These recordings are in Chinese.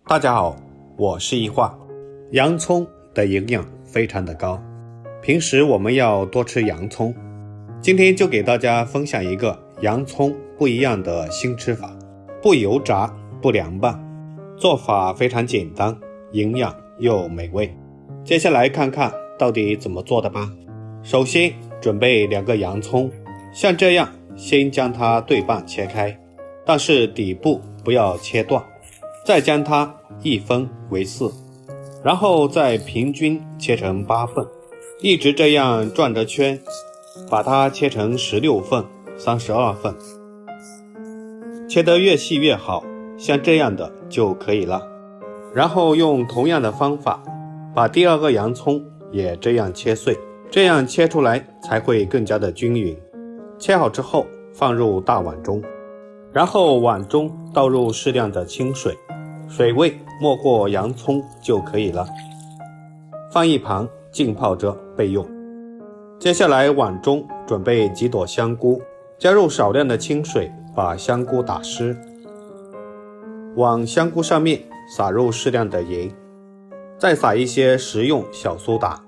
大家好，我是一化。洋葱的营养非常的高，平时我们要多吃洋葱。今天就给大家分享一个洋葱不一样的新吃法，不油炸，不凉拌，做法非常简单，营养又美味。接下来看看到底怎么做的吧。首先准备2个洋葱，像这样先将它对半切开，但是底部不要切断，再将它1分为4，然后再平均切成8份，一直这样转着圈，把它切成16份、32份，切得越细越好，像这样的就可以了。然后用同样的方法，把第2个洋葱也这样切碎，这样切出来才会更加的均匀。切好之后放入大碗中，然后碗中倒入适量的清水，水位没过洋葱就可以了，放一旁浸泡着备用。接下来碗中准备几朵香菇，加入少量的清水把香菇打湿，往香菇上面撒入适量的盐，再撒一些食用小苏打，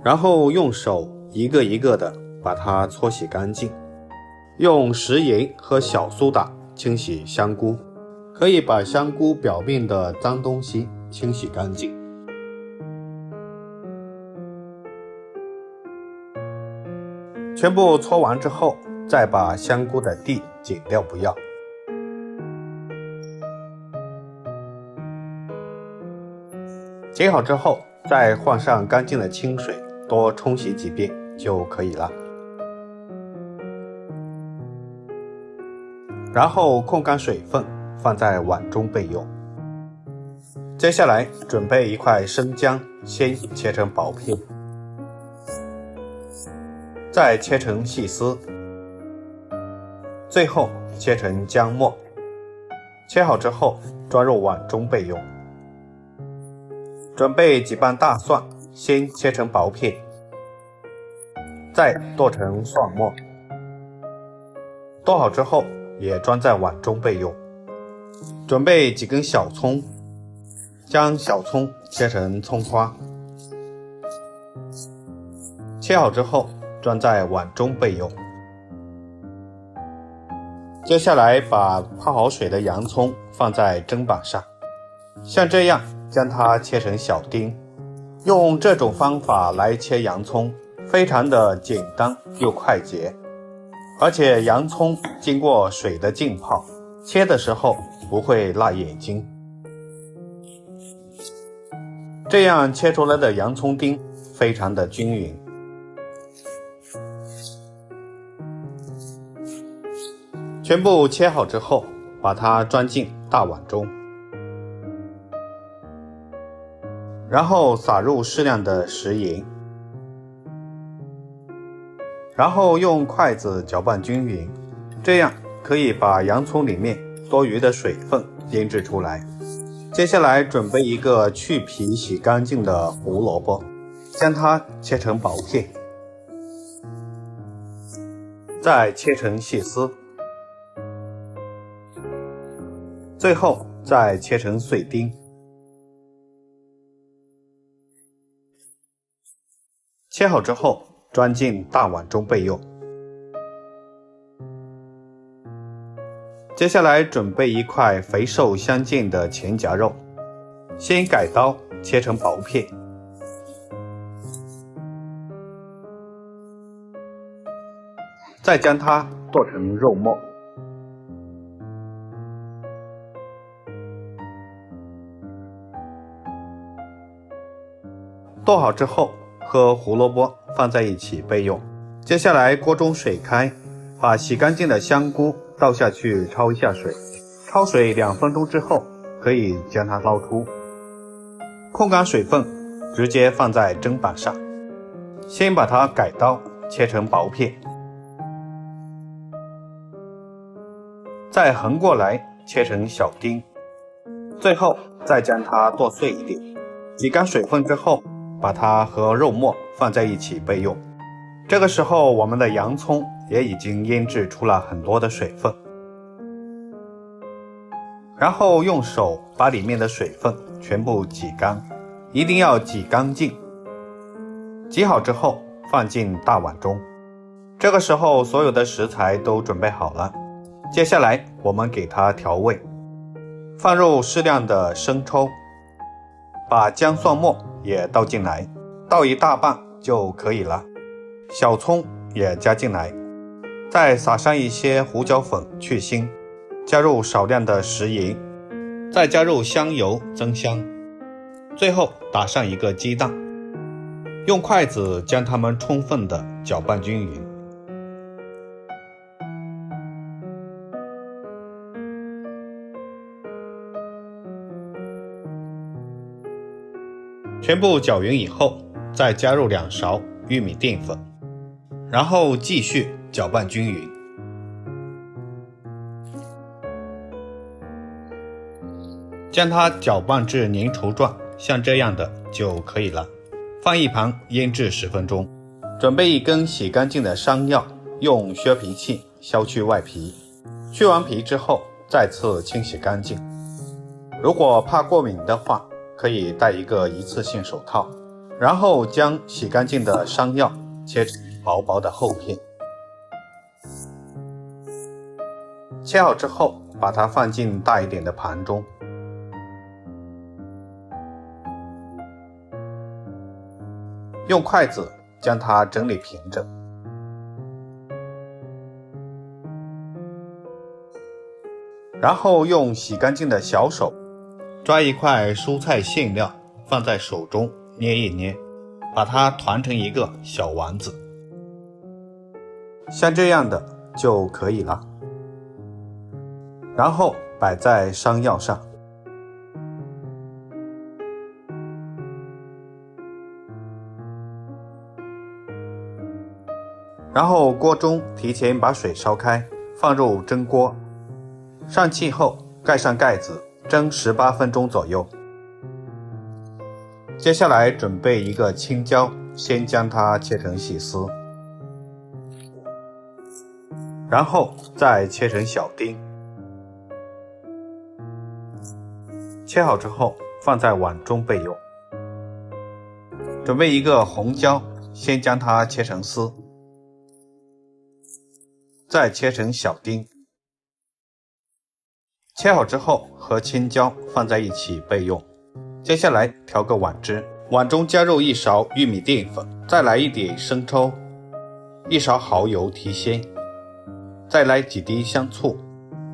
然后用手一个一个的把它搓洗干净，用食盐和小苏打清洗香菇，可以把香菇表面的脏东西清洗干净。全部搓完之后，再把香菇的蒂剪掉不要。剪好之后，再换上干净的清水，多冲洗几遍就可以了。然后控干水分，放在碗中备用。接下来准备一块生姜，先切成薄片，再切成细丝，最后切成姜末。切好之后装入碗中备用。准备几瓣大蒜，先切成薄片，再剁成蒜末。剁好之后也装在碗中备用。准备几根小葱，将小葱切成葱花，切好之后装在碗中备用。接下来把泡好水的洋葱放在砧板上，像这样将它切成小丁。用这种方法来切洋葱，非常的简单又快捷，而且洋葱经过水的浸泡，切的时候不会辣眼睛。这样切出来的洋葱丁非常的均匀。全部切好之后，把它装进大碗中，然后撒入适量的食盐，然后用筷子搅拌均匀，这样可以把洋葱里面多余的水分腌制出来。接下来准备一个去皮洗干净的胡萝卜，将它切成薄片，再切成细丝，最后再切成碎丁。切好之后装进大碗中备用。接下来准备一块肥瘦相间的前夹肉，先改刀切成薄片，再将它剁成肉末。剁好之后和胡萝卜放在一起备用。接下来锅中水开，把洗干净的香菇倒下去焯一下水，焯水2分钟之后可以将它捞出，控干水分，直接放在砧板上，先把它改刀切成薄片，再横过来切成小丁，最后再将它剁碎一点，挤干水分之后把它和肉末放在一起备用。这个时候我们的洋葱也已经腌制出了很多的水分。然后用手把里面的水分全部挤干，一定要挤干净。挤好之后放进大碗中，这个时候所有的食材都准备好了。接下来我们给它调味，放入适量的生抽，把姜蒜末也倒进来，倒一大半就可以了。小葱也加进来，再撒上一些胡椒粉去腥，加入少量的食盐，再加入香油增香，最后打上一个鸡蛋，用筷子将它们充分的搅拌均匀。全部搅匀以后，再加入2勺玉米淀粉，然后继续搅拌均匀。将它搅拌至粘稠状，像这样的就可以了。放一旁腌制10分钟。准备一根洗干净的山药，用削皮器削去外皮，去完皮之后再次清洗干净。如果怕过敏的话，可以戴一个一次性手套，然后将洗干净的山药切成薄薄的厚片。切好之后，把它放进大一点的盘中。用筷子将它整理平整。然后用洗干净的小手抓一块蔬菜馅料，放在手中捏一捏，把它团成一个小丸子，像这样的就可以了。然后摆在山药上。然后锅中提前把水烧开，放入蒸锅，上气后盖上盖子，蒸18分钟左右。接下来准备一个青椒，先将它切成细丝，然后再切成小丁。切好之后放在碗中备用。准备一个红椒，先将它切成丝，再切成小丁。切好之后和青椒放在一起备用。接下来调个碗汁，碗中加入1勺玉米淀粉，再来一点生抽，1勺蚝油提鲜，再来几滴香醋，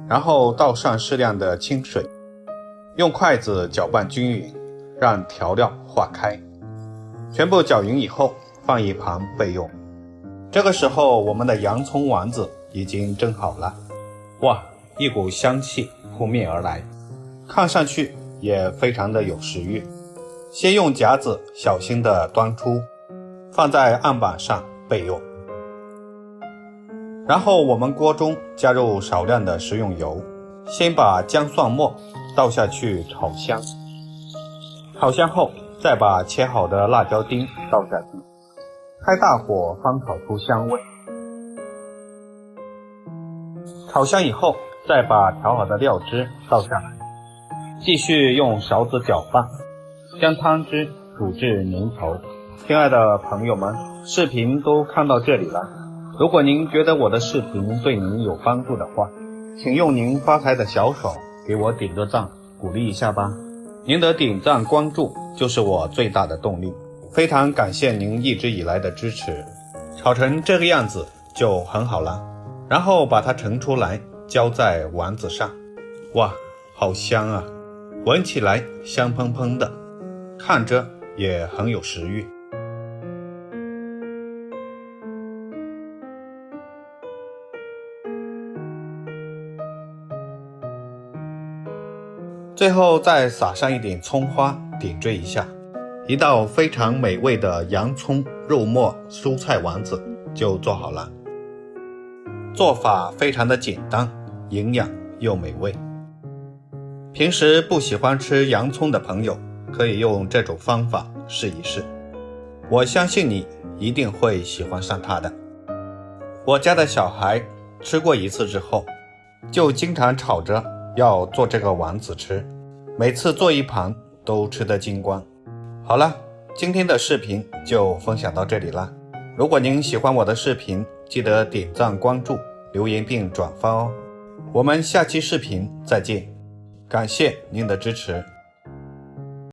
然后倒上适量的清水，用筷子搅拌均匀，让调料化开。全部搅匀以后放一旁备用。这个时候我们的洋葱丸子已经蒸好了。哇，一股香气扑面而来，看上去也非常的有食欲。先用夹子小心地端出，放在案板上备用。然后我们锅中加入少量的食用油，先把姜蒜末倒下去炒香，炒香后再把切好的辣椒丁倒下去，开大火翻炒出香味。炒香以后再把调好的料汁倒下来，继续用勺子搅拌，将汤汁煮至粘稠。亲爱的朋友们，视频都看到这里了，如果您觉得我的视频对您有帮助的话，请用您发财的小手给我点个赞，鼓励一下吧。您的点赞关注就是我最大的动力，非常感谢您一直以来的支持。炒成这个样子就很好了，然后把它盛出来，浇在丸子上。哇，好香啊，闻起来香喷喷的，看着也很有食欲。最后再撒上一点葱花，点缀一下，一道非常美味的洋葱肉末蔬菜丸子就做好了。做法非常的简单，营养又美味。平时不喜欢吃洋葱的朋友，可以用这种方法试一试，我相信你一定会喜欢上它的。我家的小孩吃过一次之后，就经常吵着要做这个丸子吃，每次做一盘都吃得精光。好了，今天的视频就分享到这里了。如果您喜欢我的视频，记得点赞、关注、留言并转发哦。我们下期视频再见，感谢您的支持。